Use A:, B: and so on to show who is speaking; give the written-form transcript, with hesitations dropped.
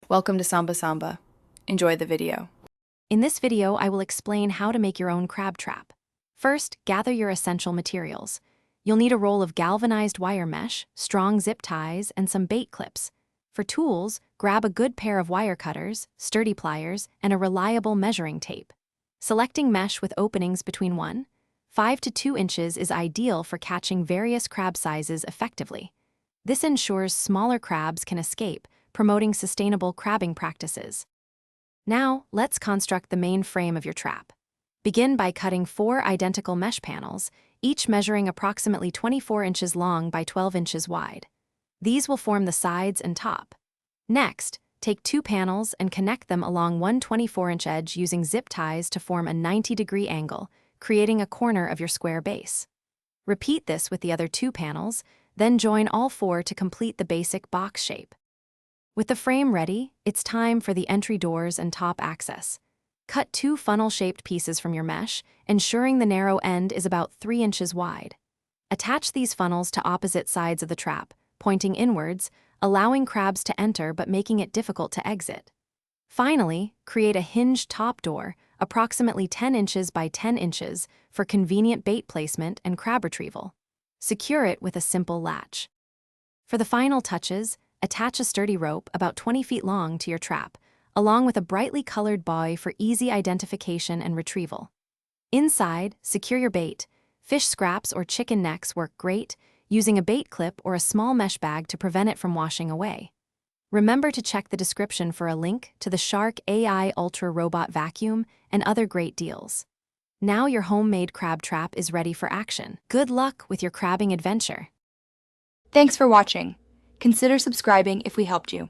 A: Welcome to Samba Samba. Enjoy the video.
B: In this video, I will explain how to make your own crab trap. First, gather your essential materials. You'll need a roll of galvanized wire mesh, strong zip ties, and some bait clips. For tools, grab a good pair of wire cutters, sturdy pliers, and a reliable measuring tape. Selecting mesh with openings between 5 to 2 inches is ideal for catching various crab sizes effectively. This ensures smaller crabs can escape, promoting sustainable crabbing practices. Now, let's construct the main frame of your trap. Begin by cutting 4 identical mesh panels, each measuring approximately 24 inches long by 12 inches wide. These will form the sides and top. Next, take 2 panels and connect them along one 24-inch edge using zip ties to form a 90-degree angle, creating a corner of your square base. Repeat this with the other 2 panels, then join all 4 to complete the basic box shape. With the frame ready, it's time for the entry doors and top access. Cut 2 funnel-shaped pieces from your mesh, ensuring the narrow end is about 3 inches wide. Attach these funnels to opposite sides of the trap, pointing inwards, allowing crabs to enter but making it difficult to exit. Finally, create a hinged top door, approximately 10 inches by 10 inches, for convenient bait placement and crab retrieval. Secure it with a simple latch. For the final touches, attach a sturdy rope about 20 feet long to your trap, along with a brightly colored buoy for easy identification and retrieval. Inside, secure your bait. Fish scraps or chicken necks work great, using a bait clip or a small mesh bag to prevent it from washing away. Remember to check the description for a link to the Shark AI Ultra Robot Vacuum and other great deals. Now your homemade crab trap is ready for action. Good luck with your crabbing adventure.
C: Thanks for watching. Consider subscribing if we helped you.